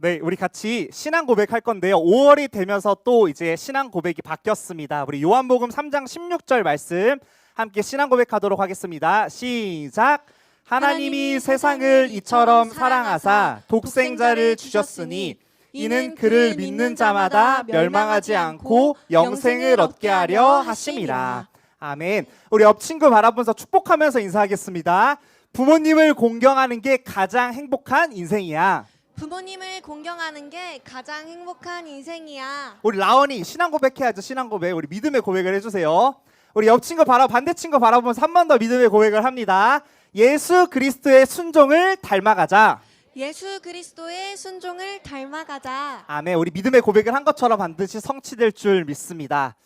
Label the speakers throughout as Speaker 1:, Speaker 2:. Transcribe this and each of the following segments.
Speaker 1: 네, 우리 같이 신앙 고백할 건데요. 5월이 되면서 또 이제 신앙 고백이 바뀌었습니다. 우리 요한복음 3장 16절 말씀 함께 신앙 고백하도록 하겠습니다. 시작! 하나님이 세상을 이처럼 사랑하사 독생자를 주셨으니 이는 그를 믿는 자마다 멸망하지 않고 영생을 얻게 하려 하심이라. 아멘. 우리 옆 친구 바라보면서 축복하면서 인사하겠습니다. 부모님을 공경하는 게 가장 행복한 인생이야.
Speaker 2: 부모님을 공경하는 게 가장 행복한 인생이야.
Speaker 1: 우리 라온이 신앙 고백해야죠. 신앙 고백. 우리 믿음의 고백을 해주세요. 우리 옆 친구 반대 친구 바라보면서 한 번 더 믿음의 고백을 합니다. 예수 그리스도의 순종을 닮아가자.
Speaker 2: 예수 그리스도의 순종을 닮아가자.
Speaker 1: 아멘. 우리 믿음의 고백을 한 것처럼 반드시 성취될 줄 믿습니다.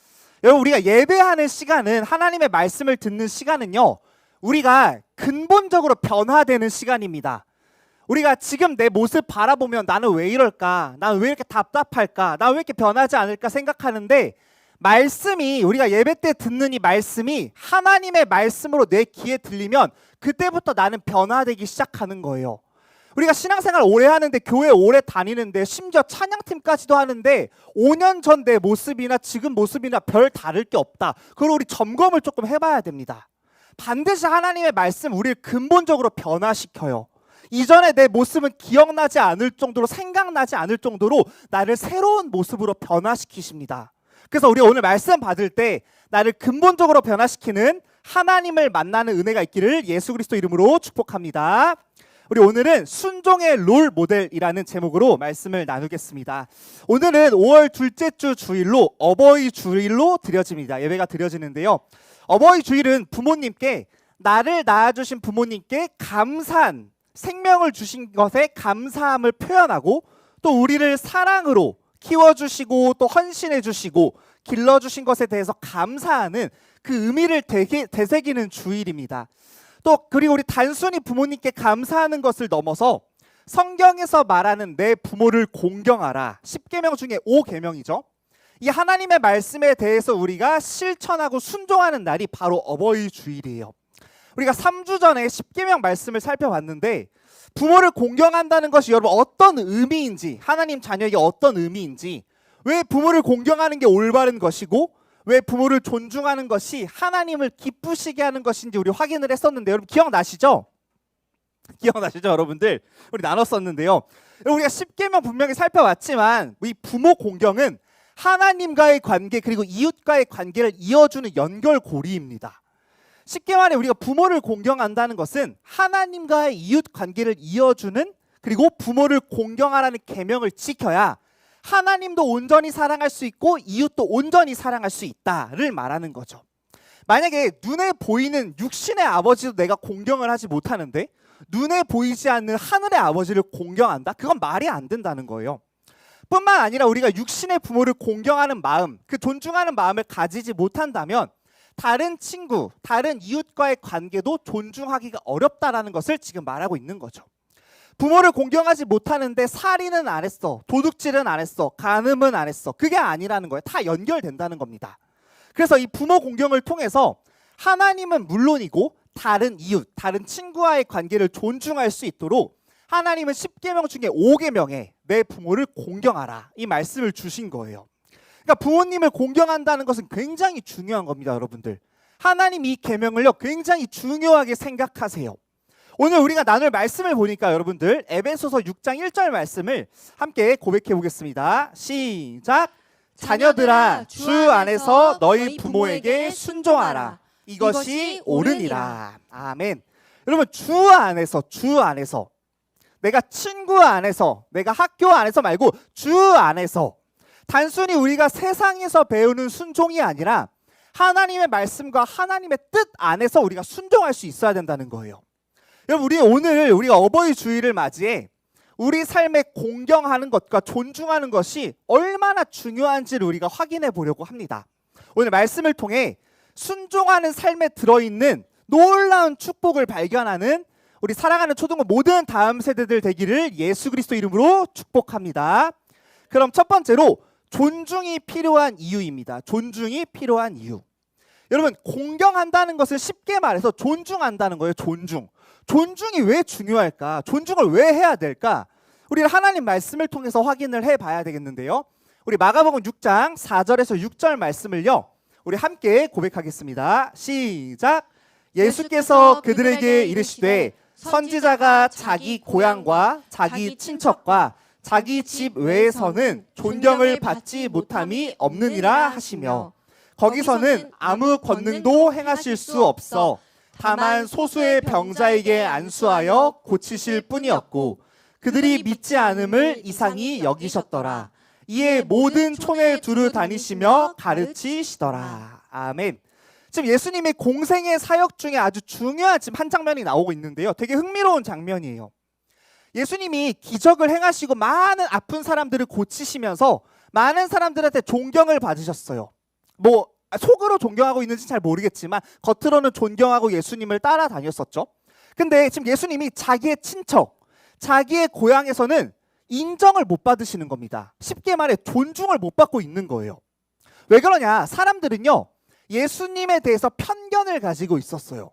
Speaker 1: 여러분, 우리가 예배하는 시간은, 하나님의 말씀을 듣는 시간은요, 우리가 근본적으로 변화되는 시간입니다. 우리가 지금 내 모습 바라보면 나는 왜 이럴까? 나는 왜 이렇게 답답할까? 나는 왜 이렇게 변하지 않을까 생각하는데, 말씀이, 우리가 예배 때 듣는 이 말씀이 하나님의 말씀으로 내 귀에 들리면 그때부터 나는 변화되기 시작하는 거예요. 우리가 신앙생활 오래 하는데, 교회 오래 다니는데, 심지어 찬양팀까지도 하는데 5년 전 내 모습이나 지금 모습이나 별 다를 게 없다. 그걸 우리 점검을 조금 해봐야 됩니다. 반드시 하나님의 말씀 우리를 근본적으로 변화시켜요. 이전에 내 모습은 기억나지 않을 정도로, 생각나지 않을 정도로 나를 새로운 모습으로 변화시키십니다. 그래서 우리 오늘 말씀 받을 때 나를 근본적으로 변화시키는 하나님을 만나는 은혜가 있기를 예수 그리스도 이름으로 축복합니다. 우리 오늘은 순종의 롤 모델이라는 제목으로 말씀을 나누겠습니다. 오늘은 5월 둘째 주 주일로 어버이 주일로 드려집니다. 예배가 드려지는데요. 어버이 주일은 부모님께, 나를 낳아주신 부모님께 감사한, 생명을 주신 것에 감사함을 표현하고, 또 우리를 사랑으로 키워주시고 또 헌신해주시고 길러주신 것에 대해서 감사하는 그 의미를 되새기는 주일입니다. 또 그리고 우리 단순히 부모님께 감사하는 것을 넘어서 성경에서 말하는 내 부모를 공경하라, 10계명 중에 5계명이죠. 이 하나님의 말씀에 대해서 우리가 실천하고 순종하는 날이 바로 어버이 주일이에요. 우리가 3주 전에 10계명 말씀을 살펴봤는데, 부모를 공경한다는 것이 여러분 어떤 의미인지, 하나님 자녀에게 어떤 의미인지, 왜 부모를 공경하는 게 올바른 것이고 왜 부모를 존중하는 것이 하나님을 기쁘시게 하는 것인지 우리 확인을 했었는데, 여러분 기억나시죠? 기억나시죠 여러분들? 우리 나눴었는데요. 우리가 10계명 분명히 살펴봤지만 이 부모 공경은 하나님과의 관계 그리고 이웃과의 관계를 이어주는 연결고리입니다. 10계명 안에 우리가 부모를 공경한다는 것은 하나님과의 이웃 관계를 이어주는, 그리고 부모를 공경하라는 계명을 지켜야 하나님도 온전히 사랑할 수 있고 이웃도 온전히 사랑할 수 있다를 말하는 거죠. 만약에 눈에 보이는 육신의 아버지도 내가 공경을 하지 못하는데 눈에 보이지 않는 하늘의 아버지를 공경한다? 그건 말이 안 된다는 거예요. 뿐만 아니라 우리가 육신의 부모를 공경하는 마음, 그 존중하는 마음을 가지지 못한다면 다른 친구, 다른 이웃과의 관계도 존중하기가 어렵다라는 것을 지금 말하고 있는 거죠. 부모를 공경하지 못하는데 살인은 안 했어, 도둑질은 안 했어, 간음은 안 했어, 그게 아니라는 거예요. 다 연결된다는 겁니다. 그래서 이 부모 공경을 통해서 하나님은 물론이고 다른 이웃, 다른 친구와의 관계를 존중할 수 있도록 하나님은 10계명 중에 5계명에 내 부모를 공경하라, 이 말씀을 주신 거예요. 그러니까 부모님을 공경한다는 것은 굉장히 중요한 겁니다. 여러분들, 하나님 이 계명을요 굉장히 중요하게 생각하세요. 오늘 우리가 나눌 말씀을 보니까 여러분들 에베소서 6장 1절 말씀을 함께 고백해 보겠습니다. 시작! 자녀들아, 주 안에서 너희 부모에게 순종하라. 이것이 옳으니라. 아멘. 여러분, 주 안에서, 내가 친구 안에서, 내가 학교 안에서 말고 주 안에서, 단순히 우리가 세상에서 배우는 순종이 아니라 하나님의 말씀과 하나님의 뜻 안에서 우리가 순종할 수 있어야 된다는 거예요. 여러분, 우리가 어버이 주일을 맞이해 우리 삶에 공경하는 것과 존중하는 것이 얼마나 중요한지를 우리가 확인해 보려고 합니다. 오늘 말씀을 통해 순종하는 삶에 들어있는 놀라운 축복을 발견하는 우리 사랑하는 초등부 모든 다음 세대들 되기를 예수 그리스도 이름으로 축복합니다. 그럼 첫 번째로 존중이 필요한 이유입니다. 존중이 필요한 이유. 여러분, 공경한다는 것을 쉽게 말해서 존중한다는 거예요. 존중이 왜 중요할까? 존중을 왜 해야 될까? 우리는 하나님 말씀을 통해서 확인을 해봐야 되겠는데요. 우리 마가복음 6장 4절에서 6절 말씀을요, 우리 함께 고백하겠습니다. 시작. 예수께서 그들에게 이르시되 선지자가 자기 고향과 자기 친척과 자기 집 외에서는 존경을 받지 못함이 없느니라 하시며, 거기서는 아무 권능도 행하실 수 없어 다만 소수의 병자에게 안수하여 고치실 뿐이었고 그들이 믿지 않음을 이상히 여기셨더라. 이에 모든 촌에 두루 다니시며 가르치시더라. 아멘. 지금 예수님의 공생의 사역 중에 아주 중요한 지금 한 장면이 나오고 있는데요. 되게 흥미로운 장면이에요. 예수님이 기적을 행하시고 많은 아픈 사람들을 고치시면서 많은 사람들한테 존경을 받으셨어요. 뭐 속으로 존경하고 있는지 잘 모르겠지만 겉으로는 존경하고 예수님을 따라다녔었죠. 근데 지금 예수님이 자기의 친척, 자기의 고향에서는 인정을 못 받으시는 겁니다. 쉽게 말해 존중을 못 받고 있는 거예요. 왜 그러냐? 사람들은요, 예수님에 대해서 편견을 가지고 있었어요.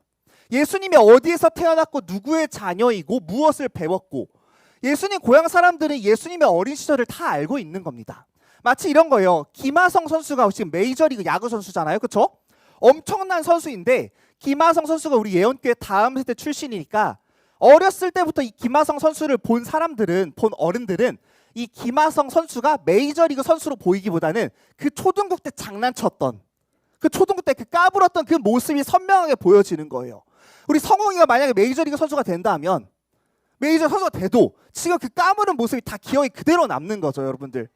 Speaker 1: 예수님이 어디에서 태어났고 누구의 자녀이고 무엇을 배웠고, 예수님 고향 사람들은 예수님의 어린 시절을 다 알고 있는 겁니다. 마치 이런 거예요. 김하성 선수가 지금 메이저리그 야구 선수잖아요. 그렇죠? 엄청난 선수인데 김하성 선수가 우리 예언교회 다음 세대 출신이니까 어렸을 때부터 이 김하성 선수를 본 사람들은, 본 어른들은 이 김하성 선수가 메이저리그 선수로 보이기보다는 그 초등부 때 장난쳤던, 그 초등부 때 그 까불었던 그 모습이 선명하게 보여지는 거예요. 우리 성웅이가 만약에 메이저리그 선수가 된다 하면, 메이저 선수가 돼도 지금 그 까무른 모습이 다 기억이 그대로 남는 거죠, 여러분들.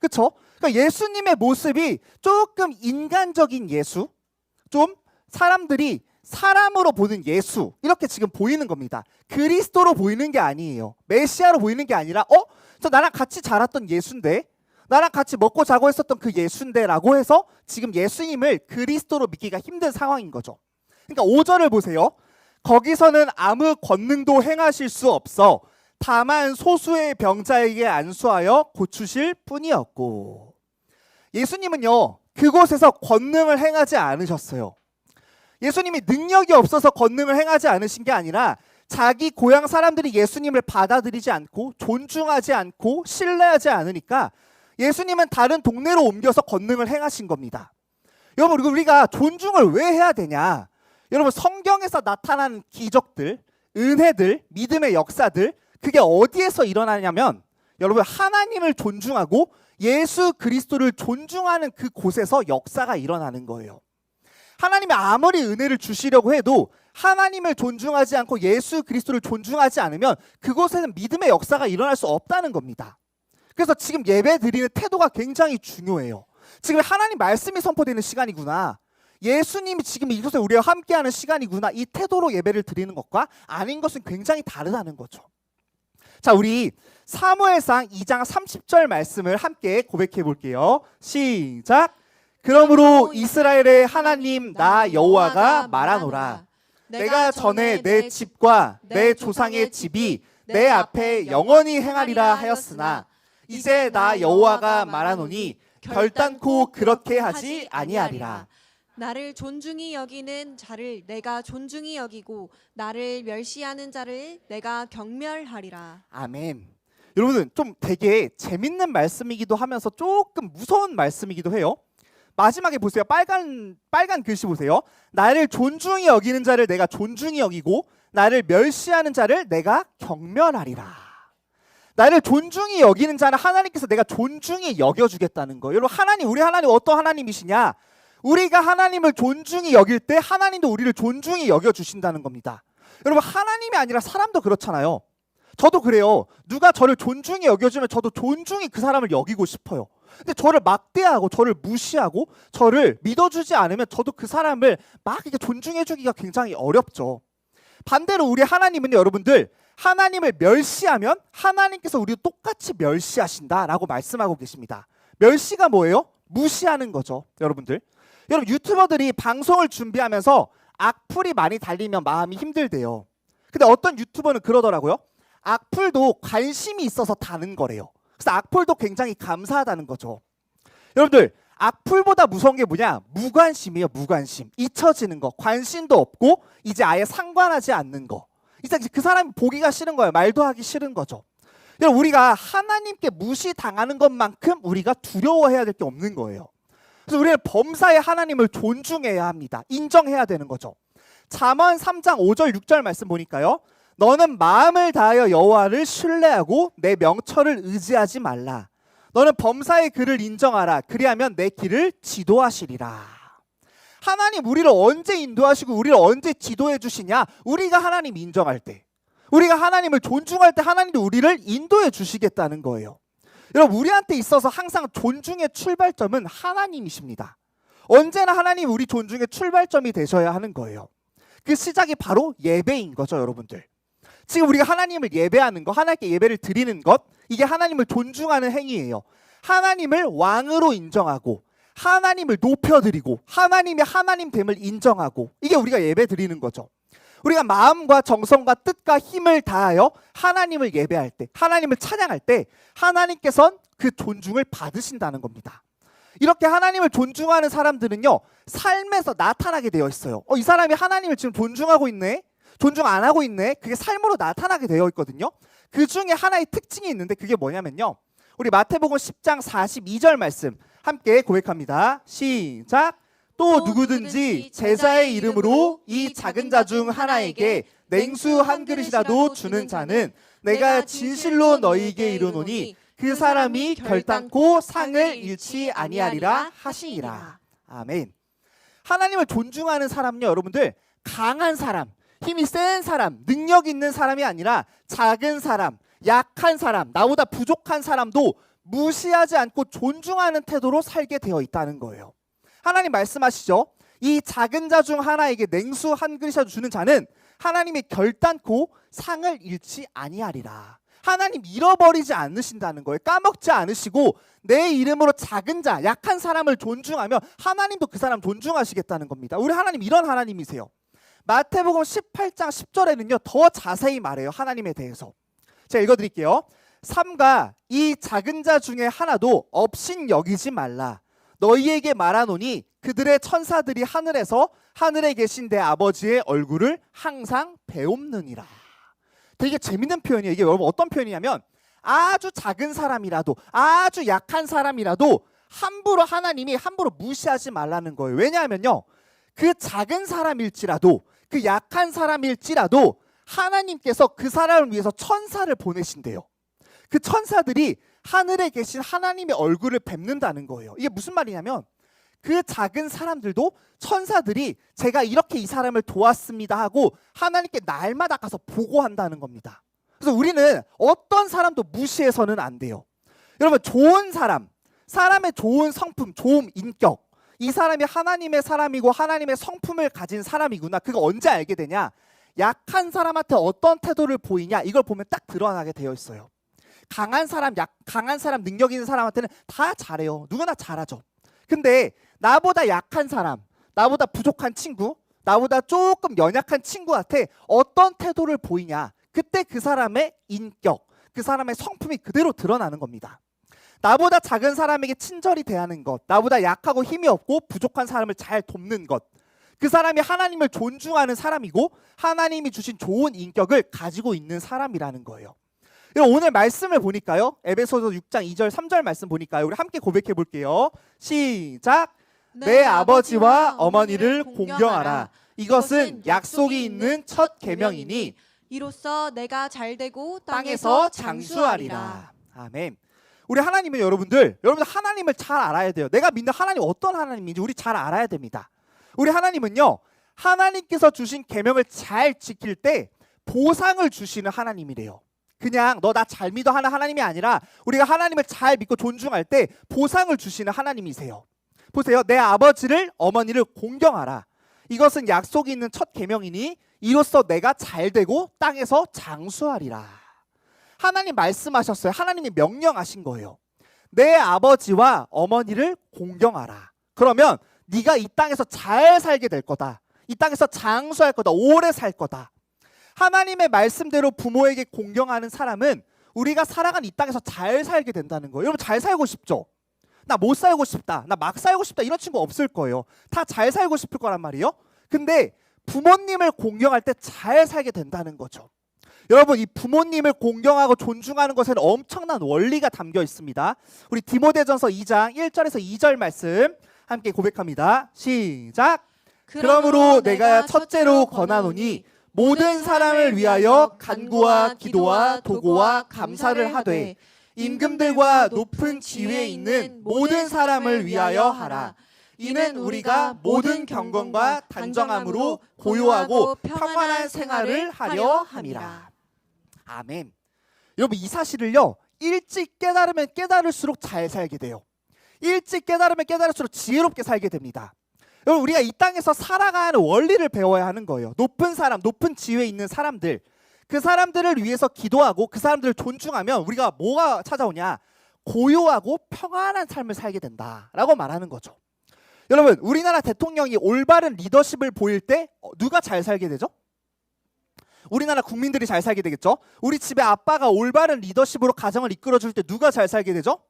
Speaker 1: 그렇죠? 그러니까 예수님의 모습이 조금 인간적인 예수, 좀 사람들이 사람으로 보는 예수, 이렇게 지금 보이는 겁니다. 그리스도로 보이는 게 아니에요. 메시아로 보이는 게 아니라 저 나랑 같이 자랐던 예수인데, 나랑 같이 먹고 자고 했었던 그 예수인데 라고 해서 지금 예수님을 그리스도로 믿기가 힘든 상황인 거죠. 그러니까 5절을 보세요. 거기서는 아무 권능도 행하실 수 없어 다만 소수의 병자에게 안수하여 고치실 뿐이었고, 예수님은요 그곳에서 권능을 행하지 않으셨어요. 예수님이 능력이 없어서 권능을 행하지 않으신 게 아니라 자기 고향 사람들이 예수님을 받아들이지 않고 존중하지 않고 신뢰하지 않으니까 예수님은 다른 동네로 옮겨서 권능을 행하신 겁니다. 여러분, 우리가 존중을 왜 해야 되냐? 여러분, 성경에서 나타난 기적들, 은혜들, 믿음의 역사들, 그게 어디에서 일어나냐면 여러분, 하나님을 존중하고 예수 그리스도를 존중하는 그 곳에서 역사가 일어나는 거예요. 하나님이 아무리 은혜를 주시려고 해도 하나님을 존중하지 않고 예수 그리스도를 존중하지 않으면 그곳에는 믿음의 역사가 일어날 수 없다는 겁니다. 그래서 지금 예배 드리는 태도가 굉장히 중요해요. 지금 하나님 말씀이 선포되는 시간이구나, 예수님이 지금 이곳에 우리와 함께하는 시간이구나, 이 태도로 예배를 드리는 것과 아닌 것은 굉장히 다르다는 거죠. 자, 우리 사무엘상 2장 30절 말씀을 함께 고백해 볼게요. 시작. 그러므로 이스라엘의 하나님 나 여호와가 말하노라. 내가 전에 내 집과 내 조상의 집이 내 앞에 영원히 행하리라 하였으나 이제 나 여호와가 말하노니 결단코 그렇게 하지 아니하리라.
Speaker 2: 나를 존중히 여기는 자를 내가 존중히 여기고 나를 멸시하는 자를 내가 경멸하리라.
Speaker 1: 아멘. 여러분, 좀 되게 재밌는 말씀이기도 하면서 조금 무서운 말씀이기도 해요. 마지막에 보세요. 빨간 글씨 보세요. 나를 존중히 여기는 자를 내가 존중히 여기고 나를 멸시하는 자를 내가 경멸하리라. 나를 존중히 여기는 자는 하나님께서 내가 존중히 여겨주겠다는 거예요. 여러분, 우리 하나님 어떤 하나님이시냐? 우리가 하나님을 존중히 여길 때 하나님도 우리를 존중히 여겨주신다는 겁니다. 여러분, 하나님이 아니라 사람도 그렇잖아요. 저도 그래요. 누가 저를 존중히 여겨주면 저도 존중히 그 사람을 여기고 싶어요. 근데 저를 막대하고 저를 무시하고 저를 믿어주지 않으면 저도 그 사람을 막 이렇게 존중해주기가 굉장히 어렵죠. 반대로 우리 하나님은 여러분들, 하나님을 멸시하면 하나님께서 우리도 똑같이 멸시하신다라고 말씀하고 계십니다. 멸시가 뭐예요? 무시하는 거죠, 여러분들. 여러분, 유튜버들이 방송을 준비하면서 악플이 많이 달리면 마음이 힘들대요. 근데 어떤 유튜버는 그러더라고요. 악플도 관심이 있어서 다는 거래요. 그래서 악플도 굉장히 감사하다는 거죠. 여러분들, 악플보다 무서운 게 뭐냐? 무관심이에요. 무관심. 잊혀지는 거. 관심도 없고 이제 아예 상관하지 않는 거. 이제 그 사람이 보기가 싫은 거예요. 말도 하기 싫은 거죠. 여러분, 우리가 하나님께 무시당하는 것만큼 우리가 두려워해야 될 게 없는 거예요. 그래서 우리는 범사에 하나님을 존중해야 합니다. 인정해야 되는 거죠. 잠언 3장 5절 6절 말씀 보니까요. 너는 마음을 다하여 여호와를 신뢰하고 내 명철을 의지하지 말라. 너는 범사의 그를 인정하라. 그리하면 내 길을 지도하시리라. 하나님 우리를 언제 인도하시고 우리를 언제 지도해 주시냐? 우리가 하나님 인정할 때, 우리가 하나님을 존중할 때 하나님도 우리를 인도해 주시겠다는 거예요. 여러분, 우리한테 있어서 항상 존중의 출발점은 하나님이십니다. 언제나 하나님 우리 존중의 출발점이 되셔야 하는 거예요. 그 시작이 바로 예배인 거죠, 여러분들. 지금 우리가 하나님을 예배하는 것, 하나님께 예배를 드리는 것, 이게 하나님을 존중하는 행위예요. 하나님을 왕으로 인정하고 하나님을 높여드리고 하나님의 하나님됨을 인정하고, 이게 우리가 예배 드리는 거죠. 우리가 마음과 정성과 뜻과 힘을 다하여 하나님을 예배할 때, 하나님을 찬양할 때 하나님께서는 그 존중을 받으신다는 겁니다. 이렇게 하나님을 존중하는 사람들은요, 삶에서 나타나게 되어 있어요. 이 사람이 하나님을 지금 존중하고 있네, 존중 안 하고 있네. 그게 삶으로 나타나게 되어 있거든요. 그 중에 하나의 특징이 있는데 그게 뭐냐면요, 우리 마태복음 10장 42절 말씀 함께 고백합니다. 시작. 또 누구든지 제자의 이름으로 이 작은 자 중 하나에게 냉수 한 그릇이라도 주는 자는 내가 진실로 너희에게 이르노니 그 사람이 결단코 상을 잃지 아니하리라 하시니라. 아멘. 하나님을 존중하는 사람은요, 여러분들, 강한 사람, 힘이 센 사람, 능력 있는 사람이 아니라 작은 사람, 약한 사람, 나보다 부족한 사람도 무시하지 않고 존중하는 태도로 살게 되어 있다는 거예요. 하나님 말씀하시죠. 이 작은 자 중 하나에게 냉수 한 그릇이라도 주는 자는 하나님이 결단코 상을 잃지 아니하리라. 하나님 잃어버리지 않으신다는 거예요. 까먹지 않으시고 내 이름으로 작은 자, 약한 사람을 존중하며 하나님도 그 사람 존중하시겠다는 겁니다. 우리 하나님 이런 하나님이세요. 마태복음 18장 10절에는요 더 자세히 말해요. 하나님에 대해서. 제가 읽어드릴게요. 삼가 이 작은 자 중에 하나도 업신 여기지 말라. 너희에게 말하노니 그들의 천사들이 하늘에서 하늘에 계신 내 아버지의 얼굴을 항상 배옵느니라. 되게 재밌는 표현이에요. 이게 여러분 어떤 표현이냐면, 아주 작은 사람이라도, 아주 약한 사람이라도 하나님이 함부로 무시하지 말라는 거예요. 왜냐하면요, 그 작은 사람일지라도, 그 약한 사람일지라도 하나님께서 그 사람을 위해서 천사를 보내신대요. 그 천사들이 하늘에 계신 하나님의 얼굴을 뵙는다는 거예요. 이게 무슨 말이냐면, 그 작은 사람들도 천사들이 제가 이렇게 이 사람을 도왔습니다 하고 하나님께 날마다 가서 보고한다는 겁니다. 그래서 우리는 어떤 사람도 무시해서는 안 돼요. 여러분, 좋은 사람, 사람의 좋은 성품, 좋은 인격, 이 사람이 하나님의 사람이고 하나님의 성품을 가진 사람이구나. 그거 언제 알게 되냐? 약한 사람한테 어떤 태도를 보이냐, 이걸 보면 딱 드러나게 되어 있어요. 강한 사람, 강한 사람, 능력 있는 사람한테는 다 잘해요. 누구나 잘하죠. 근데 나보다 약한 사람, 나보다 부족한 친구, 나보다 조금 연약한 친구한테 어떤 태도를 보이냐, 그때 그 사람의 인격, 그 사람의 성품이 그대로 드러나는 겁니다. 나보다 작은 사람에게 친절히 대하는 것, 나보다 약하고 힘이 없고 부족한 사람을 잘 돕는 것, 그 사람이 하나님을 존중하는 사람이고 하나님이 주신 좋은 인격을 가지고 있는 사람이라는 거예요. 오늘 말씀을 보니까요, 에베소서 6장 2절 3절 말씀 보니까요, 우리 함께 고백해 볼게요. 시작. 내 아버지와 어머니를 공경하라. 이것은 약속이 있는 첫 계명이니
Speaker 2: 이로써 내가 잘되고
Speaker 1: 땅에서 장수하리라. 아멘. 우리 하나님은 여러분들 하나님을 잘 알아야 돼요. 내가 믿는 하나님 어떤 하나님인지 우리 잘 알아야 됩니다. 우리 하나님은요, 하나님께서 주신 계명을 잘 지킬 때 보상을 주시는 하나님이래요. 그냥 너 나 잘 믿어 하는 하나님이 아니라 우리가 하나님을 잘 믿고 존중할 때 보상을 주시는 하나님이세요. 보세요. 내 아버지를 어머니를 공경하라. 이것은 약속이 있는 첫 계명이니 이로써 내가 잘되고 땅에서 장수하리라. 하나님 말씀하셨어요. 하나님이 명령하신 거예요. 내 아버지와 어머니를 공경하라. 그러면 네가 이 땅에서 잘 살게 될 거다. 이 땅에서 장수할 거다. 오래 살 거다. 하나님의 말씀대로 부모에게 공경하는 사람은 우리가 살아간 이 땅에서 잘 살게 된다는 거예요. 여러분, 잘 살고 싶죠? 나 못 살고 싶다, 나 막 살고 싶다, 이런 친구 없을 거예요. 다 잘 살고 싶을 거란 말이에요. 근데 부모님을 공경할 때 잘 살게 된다는 거죠. 여러분, 이 부모님을 공경하고 존중하는 것에는 엄청난 원리가 담겨 있습니다. 우리 디모데전서 2장 1절에서 2절 말씀 함께 고백합니다. 시작. 그러므로 내가 첫째로 권하노니 모든 사람을 위하여 간구와 기도와 도고와 감사를 하되 임금들과 높은 지위에 있는 모든 사람을 위하여 하라. 이는 우리가 모든 경건과 단정함으로 고요하고 평안한 생활을 하려 함이라. 아멘. 여러분, 이 사실을요, 일찍 깨달으면 깨달을수록 잘 살게 돼요. 일찍 깨달으면 깨달을수록 지혜롭게 살게 됩니다. 여러분, 우리가 이 땅에서 살아가는 원리를 배워야 하는 거예요. 높은 사람, 높은 지위에 있는 사람들, 그 사람들을 위해서 기도하고 그 사람들을 존중하면 우리가 뭐가 찾아오냐? 고요하고 평안한 삶을 살게 된다라고 말하는 거죠. 여러분, 우리나라 대통령이 올바른 리더십을 보일 때 누가 잘 살게 되죠? 우리나라 국민들이 잘 살게 되겠죠? 우리 집에 아빠가 올바른 리더십으로 가정을 이끌어줄 때 누가 잘 살게 되죠?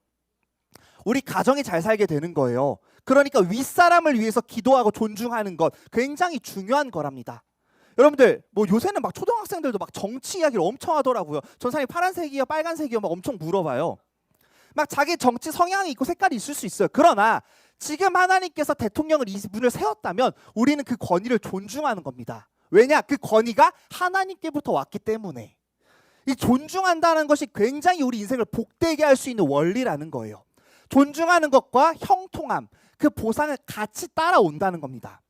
Speaker 1: 우리 가정이 잘 살게 되는 거예요. 그러니까 윗사람을 위해서 기도하고 존중하는 것 굉장히 중요한 거랍니다. 여러분들, 뭐 요새는 막 초등학생들도 막 정치 이야기를 엄청 하더라고요. 전사님 파란색이요, 빨간색이요, 막 엄청 물어봐요. 막 자기 정치 성향이 있고 색깔이 있을 수 있어요. 그러나 지금 하나님께서 대통령을 이분을 세웠다면 우리는 그 권위를 존중하는 겁니다. 왜냐? 그 권위가 하나님께부터 왔기 때문에. 이 존중한다는 것이 굉장히 우리 인생을 복되게 할 수 있는 원리라는 거예요. 존중하는 것과 형통함, 그 보상을 같이 따라온다는 겁니다.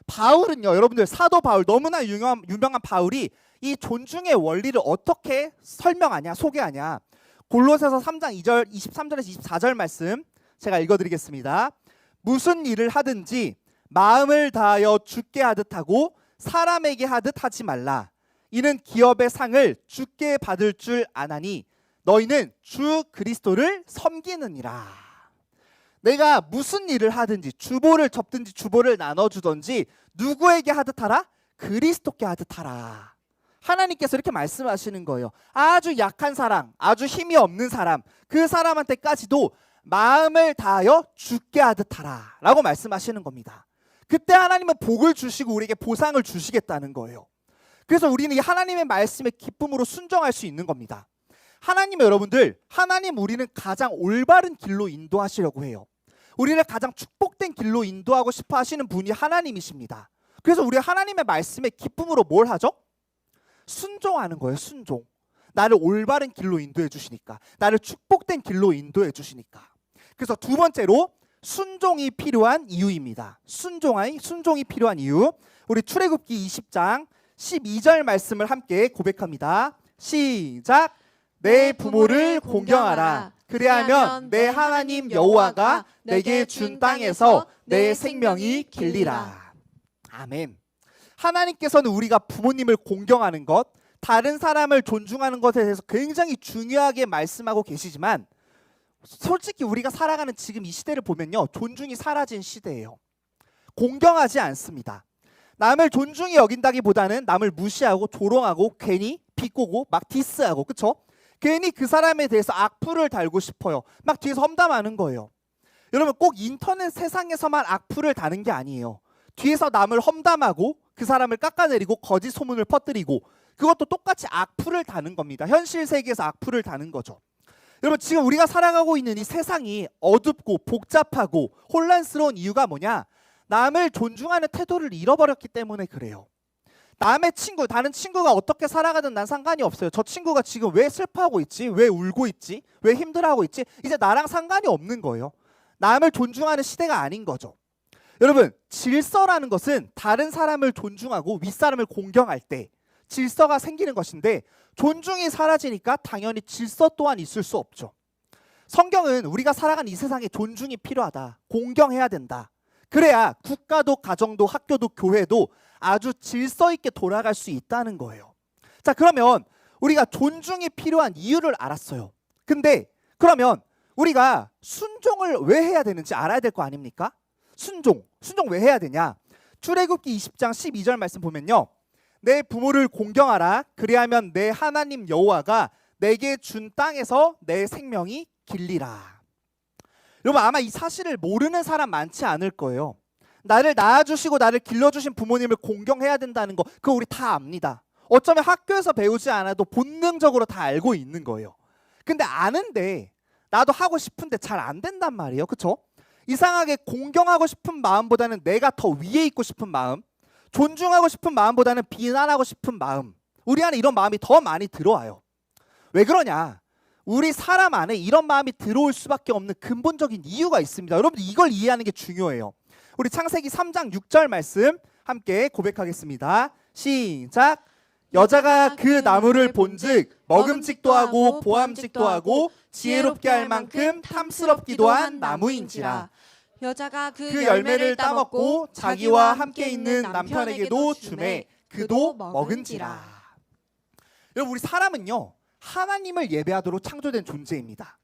Speaker 1: 바울은요, 여러분들, 사도 바울, 너무나 유명한 바울이 이 존중의 원리를 어떻게 설명하냐, 소개하냐. 골로새서 3장 2절, 23절에서 24절 말씀 제가 읽어드리겠습니다. 무슨 일을 하든지 마음을 다하여 주께 하듯 하고 사람에게 하듯 하지 말라. 이는 기업의 상을 주께 받을 줄 아나니 너희는 주 그리스도를 섬기느니라. 내가 무슨 일을 하든지 주보를 접든지 주보를 나눠주든지 누구에게 하듯 하라? 그리스도께 하듯 하라. 하나님께서 이렇게 말씀하시는 거예요. 아주 약한 사람, 아주 힘이 없는 사람, 그 사람한테까지도 마음을 다하여 주께 하듯 하라 라고 말씀하시는 겁니다. 그때 하나님은 복을 주시고 우리에게 보상을 주시겠다는 거예요. 그래서 우리는 이 하나님의 말씀에 기쁨으로 순종할 수 있는 겁니다. 하나님, 여러분들, 하나님 우리는 가장 올바른 길로 인도하시려고 해요. 우리를 가장 축복된 길로 인도하고 싶어 하시는 분이 하나님이십니다. 그래서 우리 하나님의 말씀에 기쁨으로 뭘 하죠? 순종하는 거예요. 순종. 나를 올바른 길로 인도해 주시니까, 나를 축복된 길로 인도해 주시니까. 그래서 두 번째로 순종이 필요한 이유입니다. 순종이 필요한 이유. 우리 출애굽기 20장 12절 말씀을 함께 고백합니다. 시작. 내 부모를 공경하라. 그리하면 내 하나님 여호와가 내게 준 땅에서 내 생명이 길리라. 아멘. 하나님께서는 우리가 부모님을 공경하는 것, 다른 사람을 존중하는 것에 대해서 굉장히 중요하게 말씀하고 계시지만 솔직히 우리가 살아가는 지금 이 시대를 보면요, 존중이 사라진 시대예요. 공경하지 않습니다. 남을 존중히 여긴다기보다는 남을 무시하고 조롱하고 괜히 비꼬고 막 디스하고, 그쵸? 괜히 그 사람에 대해서 악플을 달고 싶어요. 막 뒤에서 험담하는 거예요. 여러분, 꼭 인터넷 세상에서만 악플을 다는 게 아니에요. 뒤에서 남을 험담하고 그 사람을 깎아내리고 거짓 소문을 퍼뜨리고, 그것도 똑같이 악플을 다는 겁니다. 현실 세계에서 악플을 다는 거죠. 여러분, 지금 우리가 살아가고 있는 이 세상이 어둡고 복잡하고 혼란스러운 이유가 뭐냐? 남을 존중하는 태도를 잃어버렸기 때문에 그래요. 남의 친구, 다른 친구가 어떻게 살아가든 난 상관이 없어요. 저 친구가 지금 왜 슬퍼하고 있지? 왜 울고 있지? 왜 힘들어하고 있지? 이제 나랑 상관이 없는 거예요. 남을 존중하는 시대가 아닌 거죠. 여러분, 질서라는 것은 다른 사람을 존중하고 윗사람을 공경할 때 질서가 생기는 것인데, 존중이 사라지니까 당연히 질서 또한 있을 수 없죠. 성경은 우리가 살아가는 이 세상에 존중이 필요하다, 공경해야 된다. 그래야 국가도 가정도 학교도 교회도 아주 질서 있게 돌아갈 수 있다는 거예요. 자, 그러면 우리가 존중이 필요한 이유를 알았어요. 근데 그러면 우리가 순종을 왜 해야 되는지 알아야 될 거 아닙니까? 순종 왜 해야 되냐? 출애굽기 20장 12절 말씀 보면요, 내 부모를 공경하라. 그리하면 내 하나님 여호와가 내게 준 땅에서 내 생명이 길리라. 여러분, 아마 이 사실을 모르는 사람 많지 않을 거예요. 나를 낳아주시고 나를 길러주신 부모님을 공경해야 된다는 거, 그거 우리 다 압니다. 어쩌면 학교에서 배우지 않아도 본능적으로 다 알고 있는 거예요. 근데 아는데 나도 하고 싶은데 잘 안 된단 말이에요. 그렇죠? 이상하게 공경하고 싶은 마음보다는 내가 더 위에 있고 싶은 마음, 존중하고 싶은 마음보다는 비난하고 싶은 마음, 우리 안에 이런 마음이 더 많이 들어와요. 왜 그러냐? 우리 사람 안에 이런 마음이 들어올 수밖에 없는 근본적인 이유가 있습니다. 여러분들 이걸 이해하는 게 중요해요. 우리 창세기 3장 6절 말씀 함께 고백하겠습니다. 시작. 여자가 그 나무를 본즉 먹음직도 하고 보암직도 하고 지혜롭게 할 만큼 탐스럽기도 한 나무인지라.
Speaker 2: 여자가
Speaker 1: 그 열매를 따먹고 자기와 함께 있는 남편에게도 주매 그도 먹은지라. 여러분 우리 사람은요 하나님을 예배하도록 창조된 존재입니다.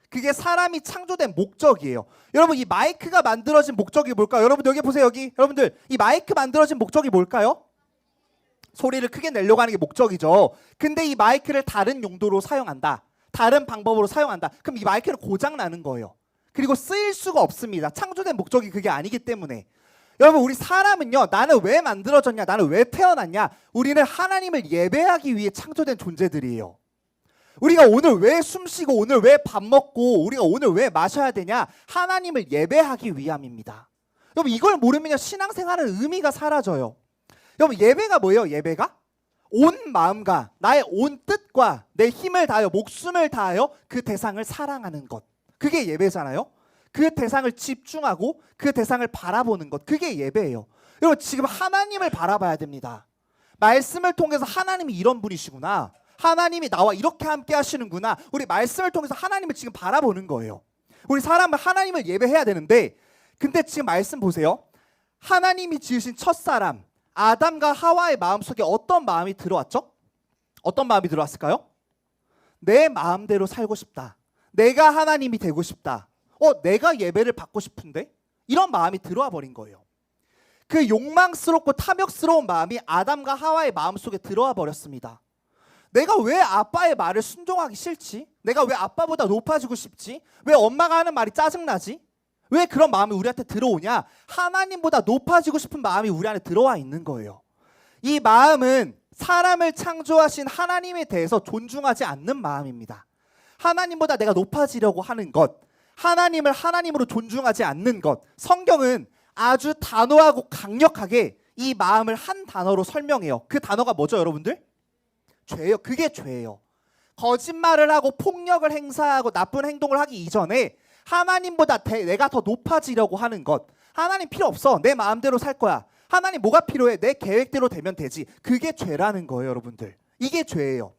Speaker 1: 그게 사람이 창조된 목적이에요. 여러분 이 마이크가 만들어진 목적이 뭘까요? 여러분 여기 보세요. 여기 여러분들 이 마이크 만들어진 목적이 뭘까요? 소리를 크게 내려고 하는 게 목적이죠. 근데 이 마이크를 다른 용도로 사용한다, 다른 방법으로 사용한다, 그럼 이 마이크는 고장 나는 거예요. 그리고 쓰일 수가 없습니다. 창조된 목적이 그게 아니기 때문에. 여러분 우리 사람은요 나는 왜 만들어졌냐, 나는 왜 태어났냐, 우리는 하나님을 예배하기 위해 창조된 존재들이에요. 우리가 오늘 왜 숨쉬고 오늘 왜 밥 먹고 우리가 오늘 왜 마셔야 되냐, 하나님을 예배하기 위함입니다. 여러분 이걸 모르면 신앙생활은 의미가 사라져요. 여러분 예배가 뭐예요? 예배가 온 마음과 나의 온 뜻과 내 힘을 다하여 목숨을 다하여 그 대상을 사랑하는 것, 그게 예배잖아요. 그 대상을 집중하고 그 대상을 바라보는 것, 그게 예배예요. 여러분 지금 하나님을 바라봐야 됩니다. 말씀을 통해서 하나님이 이런 분이시구나, 하나님이 나와 이렇게 함께 하시는구나, 우리 말씀을 통해서 하나님을 지금 바라보는 거예요. 우리 사람은 하나님을 예배해야 되는데, 근데 지금 말씀 보세요. 하나님이 지으신 첫사람 아담과 하와의 마음속에 어떤 마음이 들어왔죠? 어떤 마음이 들어왔을까요? 내 마음대로 살고 싶다, 내가 하나님이 되고 싶다, 내가 예배를 받고 싶은데, 이런 마음이 들어와 버린 거예요. 그 욕망스럽고 탐욕스러운 마음이 아담과 하와의 마음속에 들어와 버렸습니다. 내가 왜 아빠의 말을 순종하기 싫지? 내가 왜 아빠보다 높아지고 싶지? 왜 엄마가 하는 말이 짜증나지? 왜 그런 마음이 우리한테 들어오냐? 하나님보다 높아지고 싶은 마음이 우리 안에 들어와 있는 거예요. 이 마음은 사람을 창조하신 하나님에 대해서 존중하지 않는 마음입니다. 하나님보다 내가 높아지려고 하는 것, 하나님을 하나님으로 존중하지 않는 것, 성경은 아주 단호하고 강력하게 이 마음을 한 단어로 설명해요. 그 단어가 뭐죠, 여러분들? 죄예요. 그게 죄예요. 거짓말을 하고 폭력을 행사하고 나쁜 행동을 하기 이전에 하나님보다 내가 더 높아지려고 하는 것, 하나님 필요 없어, 내 마음대로 살 거야, 하나님 뭐가 필요해, 내 계획대로 되면 되지, 그게 죄라는 거예요. 여러분들 이게 죄예요.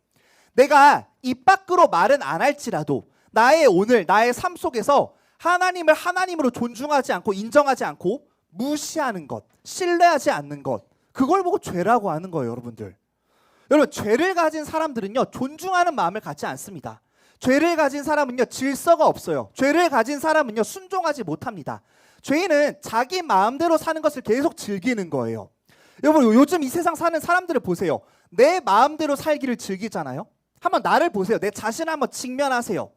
Speaker 1: 내가 입 밖으로 말은 안 할지라도 나의 오늘 나의 삶 속에서 하나님을 하나님으로 존중하지 않고 인정하지 않고 무시하는 것, 신뢰하지 않는 것, 그걸 보고 죄라고 하는 거예요. 여러분들 여러분 죄를 가진 사람들은요 존중하는 마음을 갖지 않습니다. 죄를 가진 사람은요 질서가 없어요. 죄를 가진 사람은요 순종하지 못합니다. 죄인은 자기 마음대로 사는 것을 계속 즐기는 거예요. 여러분 요즘 이 세상 사는 사람들을 보세요. 내 마음대로 살기를 즐기잖아요. 한번 나를 보세요. 내 자신을 한번 직면하세요.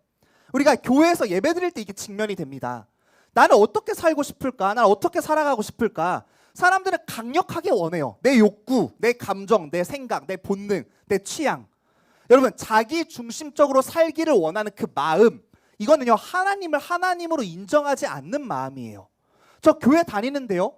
Speaker 1: 우리가 교회에서 예배드릴 때 이게 직면이 됩니다. 나는 어떻게 살고 싶을까? 나는 어떻게 살아가고 싶을까? 사람들은 강력하게 원해요. 내 욕구, 내 감정, 내 생각, 내 본능, 내 취향. 여러분 자기 중심적으로 살기를 원하는 그 마음, 이거는요 하나님을 하나님으로 인정하지 않는 마음이에요. 저 교회 다니는데요,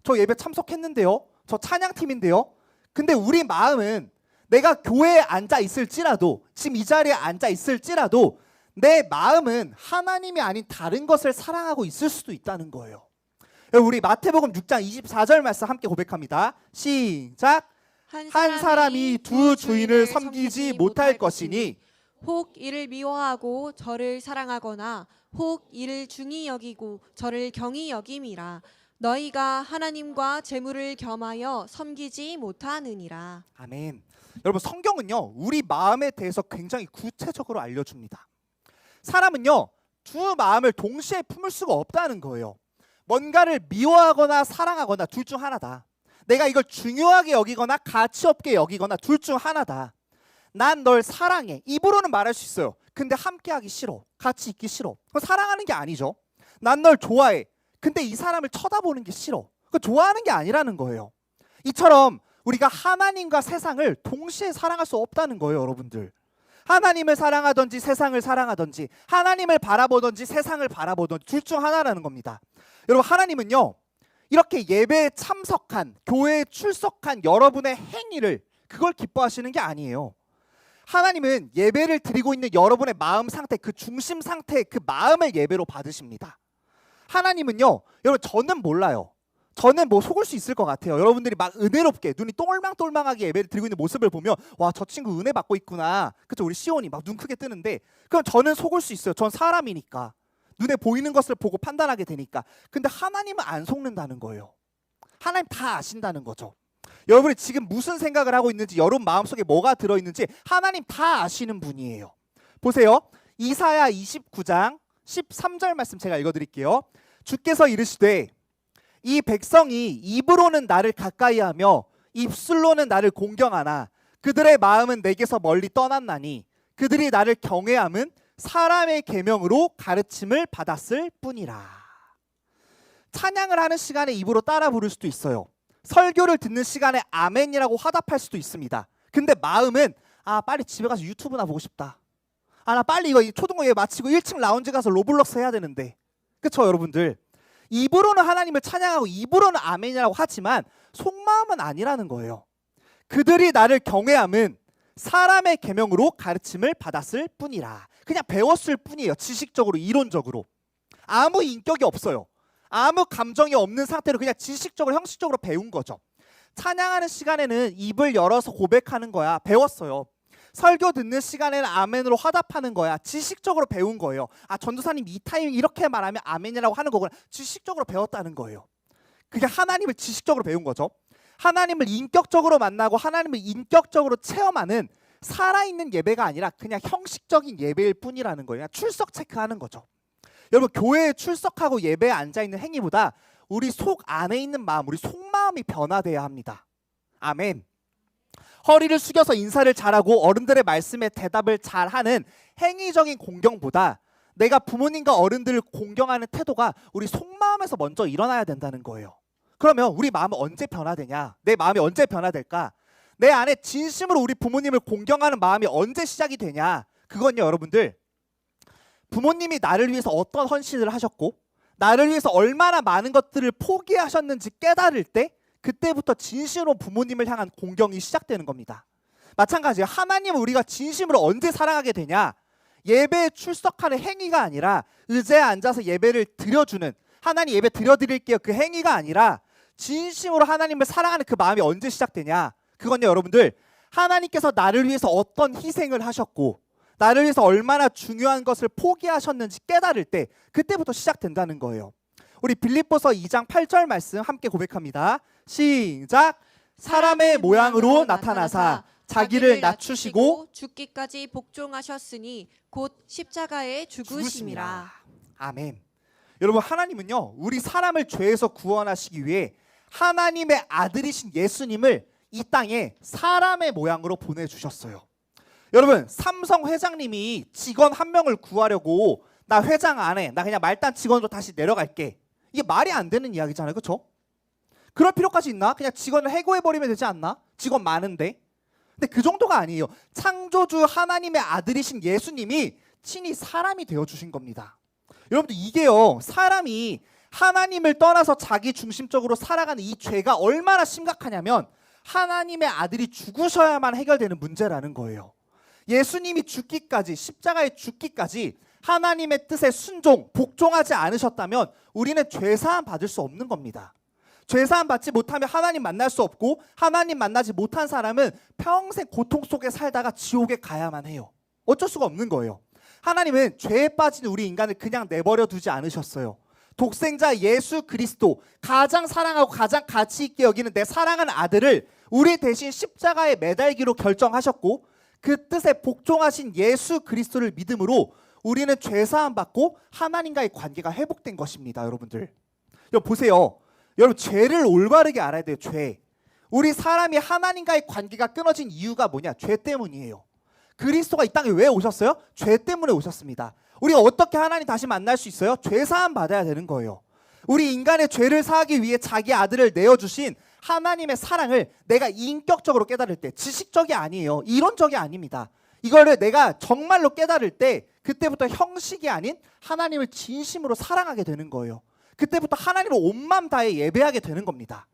Speaker 1: 저 예배 참석했는데요, 저 찬양팀인데요, 근데 우리 마음은 내가 교회에 앉아 있을지라도, 지금 이 자리에 앉아 있을지라도 내 마음은 하나님이 아닌 다른 것을 사랑하고 있을 수도 있다는 거예요. 우리 마태복음 6장 24절 말씀 함께 고백합니다. 시작. 한 사람이 두 주인을 섬기지 못할 것이니
Speaker 2: 혹 이를 미워하고 저를 사랑하거나 혹 이를 중히 여기고 저를 경히 여김이라. 너희가 하나님과 재물을 겸하여 섬기지 못하느니라.
Speaker 1: 아멘. 여러분 성경은요 우리 마음에 대해서 굉장히 구체적으로 알려줍니다. 사람은요 두 마음을 동시에 품을 수가 없다는 거예요. 뭔가를 미워하거나 사랑하거나 둘 중 하나다. 내가 이걸 중요하게 여기거나 가치 없게 여기거나 둘 중 하나다. 난 널 사랑해, 입으로는 말할 수 있어요. 근데 함께하기 싫어, 같이 있기 싫어. 그건 사랑하는 게 아니죠. 난 널 좋아해, 근데 이 사람을 쳐다보는 게 싫어. 그건 좋아하는 게 아니라는 거예요. 이처럼 우리가 하나님과 세상을 동시에 사랑할 수 없다는 거예요, 여러분들. 하나님을 사랑하든지 세상을 사랑하든지, 하나님을 바라보든지 세상을 바라보든지 둘 중 하나라는 겁니다. 여러분, 하나님은요, 이렇게 예배에 참석한, 교회에 출석한 여러분의 행위를, 그걸 기뻐하시는 게 아니에요. 하나님은 예배를 드리고 있는 여러분의 마음 상태, 그 중심 상태, 그 마음을 예배로 받으십니다. 하나님은요, 여러분, 저는 몰라요. 저는 뭐 속을 수 있을 것 같아요. 여러분들이 막 은혜롭게 눈이 똘망똘망하게 예배를 드리고 있는 모습을 보면 와, 저 친구 은혜 받고 있구나. 그쵸? 우리 시온이 막 눈 크게 뜨는데, 그럼 저는 속을 수 있어요. 전 사람이니까. 눈에 보이는 것을 보고 판단하게 되니까. 근데 하나님은 안 속는다는 거예요. 하나님 다 아신다는 거죠. 여러분이 지금 무슨 생각을 하고 있는지, 여러분 마음속에 뭐가 들어있는지 하나님 다 아시는 분이에요. 보세요. 이사야 29장 13절 말씀 제가 읽어드릴게요. 주께서 이르시되 이 백성이 입으로는 나를 가까이하며 입술로는 나를 공경하나 그들의 마음은 내게서 멀리 떠났나니 그들이 나를 경외함은 사람의 계명으로 가르침을 받았을 뿐이라. 찬양을 하는 시간에 입으로 따라 부를 수도 있어요. 설교를 듣는 시간에 아멘이라고 화답할 수도 있습니다. 근데 마음은 빨리 집에 가서 유튜브나 보고 싶다. 나 빨리 이거 초등부 예배 마치고 1층 라운지 가서 로블록스 해야 되는데. 그쵸, 여러분들? 입으로는 하나님을 찬양하고 입으로는 아멘이라고 하지만 속마음은 아니라는 거예요. 그들이 나를 경외함은 사람의 계명으로 가르침을 받았을 뿐이라. 그냥 배웠을 뿐이에요. 지식적으로, 이론적으로. 아무 인격이 없어요. 아무 감정이 없는 상태로 그냥 지식적으로, 형식적으로 배운 거죠. 찬양하는 시간에는 입을 열어서 고백하는 거야. 배웠어요. 설교 듣는 시간에는 아멘으로 화답하는 거야. 지식적으로 배운 거예요. 전도사님 이 타이밍 이렇게 말하면 아멘이라고 하는 거구나. 지식적으로 배웠다는 거예요. 그게 하나님을 지식적으로 배운 거죠. 하나님을 인격적으로 만나고 하나님을 인격적으로 체험하는 살아있는 예배가 아니라 그냥 형식적인 예배일 뿐이라는 거예요. 그냥 출석 체크하는 거죠. 여러분, 교회에 출석하고 예배에 앉아있는 행위보다 우리 속 안에 있는 마음, 우리 속마음이 변화돼야 합니다. 아멘. 허리를 숙여서 인사를 잘하고 어른들의 말씀에 대답을 잘하는 행위적인 공경보다 내가 부모님과 어른들을 공경하는 태도가 우리 속마음에서 먼저 일어나야 된다는 거예요. 그러면 우리 마음은 언제 변화되냐? 내 마음이 언제 변화될까? 내 안에 진심으로 우리 부모님을 공경하는 마음이 언제 시작이 되냐? 그건요, 여러분들, 부모님이 나를 위해서 어떤 헌신을 하셨고 나를 위해서 얼마나 많은 것들을 포기하셨는지 깨달을 때, 그때부터 진심으로 부모님을 향한 공경이 시작되는 겁니다. 마찬가지예요. 하나님을 우리가 진심으로 언제 사랑하게 되냐? 예배에 출석하는 행위가 아니라 의자에 앉아서 예배를 드려주는, 하나님 예배 드려드릴게요, 그 행위가 아니라 진심으로 하나님을 사랑하는 그 마음이 언제 시작되냐? 그건요, 여러분들, 하나님께서 나를 위해서 어떤 희생을 하셨고 나를 위해서 얼마나 중요한 것을 포기하셨는지 깨달을 때, 그때부터 시작된다는 거예요. 우리 빌립보서 2장 8절 말씀 함께 고백합니다. 시작. 사람의 모양으로 나타나사 자기를 낮추시고
Speaker 2: 죽기까지 복종하셨으니 곧 십자가에 죽으심이라.
Speaker 1: 아멘. 여러분, 하나님은요, 우리 사람을 죄에서 구원하시기 위해 하나님의 아들이신 예수님을 이 땅에 사람의 모양으로 보내주셨어요. 여러분, 삼성 회장님이 직원 한 명을 구하려고 나 회장 안 해, 나 그냥 말단 직원으로 다시 내려갈게, 이게 말이 안 되는 이야기잖아요. 그렇죠? 그럴 필요까지 있나? 그냥 직원을 해고해버리면 되지 않나? 직원 많은데. 근데 그 정도가 아니에요. 창조주 하나님의 아들이신 예수님이 친히 사람이 되어주신 겁니다. 여러분들, 이게요, 사람이 하나님을 떠나서 자기 중심적으로 살아가는 이 죄가 얼마나 심각하냐면 하나님의 아들이 죽으셔야만 해결되는 문제라는 거예요. 예수님이 죽기까지, 십자가에 죽기까지 하나님의 뜻에 순종, 복종하지 않으셨다면 우리는 죄사함 받을 수 없는 겁니다. 죄사함 받지 못하면 하나님 만날 수 없고, 하나님 만나지 못한 사람은 평생 고통 속에 살다가 지옥에 가야만 해요. 어쩔 수가 없는 거예요. 하나님은 죄에 빠진 우리 인간을 그냥 내버려 두지 않으셨어요. 독생자 예수 그리스도, 가장 사랑하고 가장 가치 있게 여기는 내 사랑하는 아들을 우리 대신 십자가에 매달기로 결정하셨고, 그 뜻에 복종하신 예수 그리스도를 믿음으로 우리는 죄사함 받고 하나님과의 관계가 회복된 것입니다. 여러분들, 여러분 보세요. 여러분, 죄를 올바르게 알아야 돼요. 죄. 우리 사람이 하나님과의 관계가 끊어진 이유가 뭐냐? 죄 때문이에요. 그리스도가 이 땅에 왜 오셨어요? 죄 때문에 오셨습니다. 우리가 어떻게 하나님 다시 만날 수 있어요? 죄사함 받아야 되는 거예요. 우리 인간의 죄를 사하기 위해 자기 아들을 내어주신 하나님의 사랑을 내가 인격적으로 깨달을 때, 지식적이 아니에요. 이론적이 아닙니다. 이거를 내가 정말로 깨달을 때 그때부터 형식이 아닌 하나님을 진심으로 사랑하게 되는 거예요. 그때부터 하나님을 온 마음 다해 예배하게 되는 겁니다.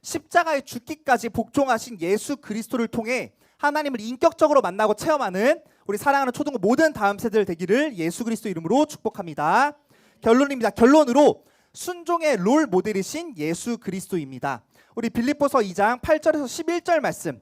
Speaker 1: 십자가에 죽기까지 복종하신 예수 그리스도를 통해 하나님을 인격적으로 만나고 체험하는 우리 사랑하는 초등부 모든 다음 세대들 되기를 예수 그리스도 이름으로 축복합니다. 결론입니다. 결론으로 순종의 롤 모델이신 예수 그리스도입니다. 우리 빌립보서 2장 8절에서 11절 말씀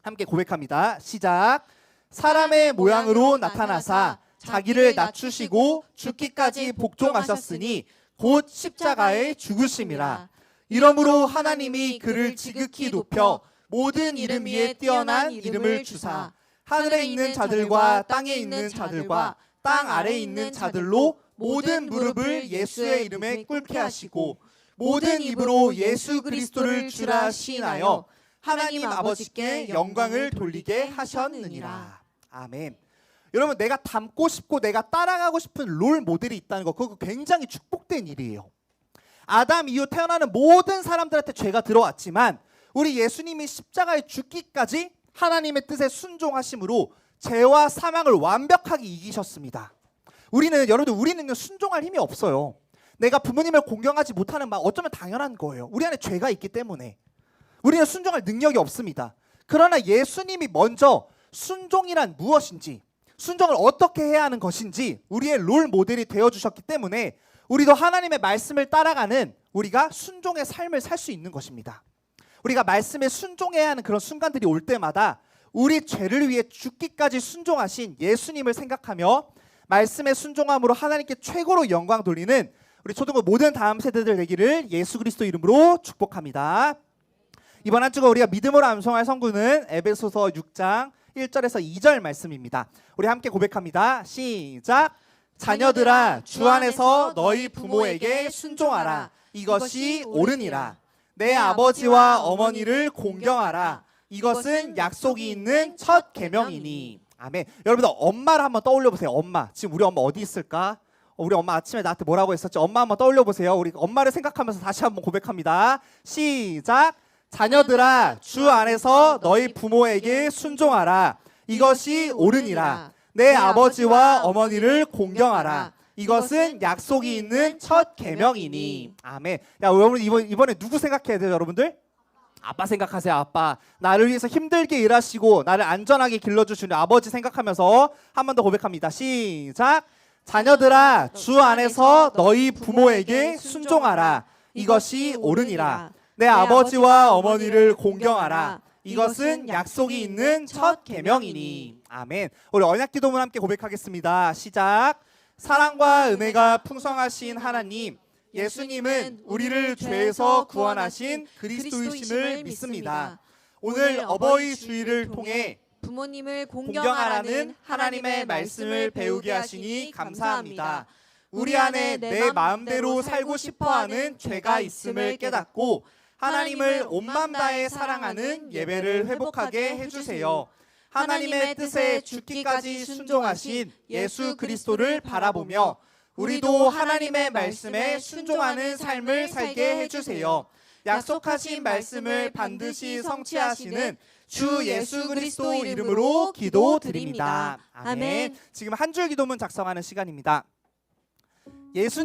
Speaker 1: 함께 고백합니다. 시작. 사람의 모양으로 나타나사 자기를 낮추시고 죽기까지 복종하셨으니 곧 십자가에 죽으심이라. 이러므로 하나님이 그를 지극히 높여 모든 이름 위에 뛰어난 이름을 주사 하늘에 있는 자들과 땅에 있는 자들과 땅 아래에 있는 자들로 모든 무릎을 예수의 이름에 꿇게 하시고 모든 입으로 예수 그리스도를 주라 시인하여 하나님 아버지께 영광을 돌리게 하셨느니라. 아멘. 여러분, 내가 닮고 싶고 내가 따라가고 싶은 롤 모델이 있다는 거, 그거 굉장히 축복된 일이에요. 아담 이후 태어나는 모든 사람들한테 죄가 들어왔지만 우리 예수님이 십자가에 죽기까지 하나님의 뜻에 순종하심으로 죄와 사망을 완벽하게 이기셨습니다. 우리는 순종할 힘이 없어요. 내가 부모님을 공경하지 못하는 마음, 어쩌면 당연한 거예요. 우리 안에 죄가 있기 때문에 우리는 순종할 능력이 없습니다. 그러나 예수님이 먼저 순종이란 무엇인지, 순종을 어떻게 해야 하는 것인지 우리의 롤 모델이 되어주셨기 때문에 우리도 하나님의 말씀을 따라가는 우리가 순종의 삶을 살 수 있는 것입니다. 우리가 말씀에 순종해야 하는 그런 순간들이 올 때마다 우리 죄를 위해 죽기까지 순종하신 예수님을 생각하며 말씀에 순종함으로 하나님께 최고로 영광 돌리는 우리 초등부 모든 다음 세대들 되기를 예수 그리스도 이름으로 축복합니다. 이번 한 주가 우리가 믿음으로 암송할 성구는 에베소서 6장 1절에서 2절 말씀입니다. 우리 함께 고백합니다. 시작. 자녀들아, 주 안에서 너희 부모에게 순종하라. 이것이 옳으니라. 내 아버지와 어머니를 공경하라. 이것은 약속이 있는 첫 계명이니. 아멘. 여러분들 엄마를 한번 떠올려 보세요. 엄마. 지금 우리 엄마 어디 있을까? 우리 엄마 아침에 나한테 뭐라고 했었죠? 엄마 한번 떠올려 보세요. 우리 엄마를 생각하면서 다시 한번 고백합니다. 시작. 자녀들아, 주 안에서 너희 부모에게 순종하라. 이것이 옳으니라. 내 아버지와 어머니를 공경하라. 이것은 약속이 있는 첫 계명이니. 아멘. 야, 여러분 이번에 누구 생각해야 돼요, 여러분들? 아빠 생각하세요. 아빠. 나를 위해서 힘들게 일하시고 나를 안전하게 길러주시는 아버지 생각하면서 한 번 더 고백합니다. 시작. 자녀들아, 주 안에서 너희 부모에게 순종하라. 이것이 옳으니라. 내 아버지와 어머니를 공경하라. 이것은 약속이 있는 첫 계명이니. 아멘. 우리 언약기도문 함께 고백하겠습니다. 시작. 사랑과 은혜가 풍성하신 하나님, 예수님은 우리를 죄에서 구원하신 그리스도이심을 믿습니다. 오늘 어버이 주일을 통해
Speaker 2: 부모님을
Speaker 1: 공경하라는 하나님의 말씀을 배우게 하시니 감사합니다. 우리 안에 내 마음대로 살고 싶어하는 죄가 있음을 깨닫고 하나님을 온 마음 다해 사랑하는 예배를 회복하게 해주세요. 하나님의 뜻에 죽기까지 순종하신 예수 그리스도를 바라보며 우리도 하나님의 말씀에 순종하는 삶을 살게 해주세요. 약속하신 말씀을 반드시 성취하시는 주 예수 그리스도 이름으로 기도드립니다. 아멘. 지금 한 줄 기도문 작성하는 시간입니다. 예수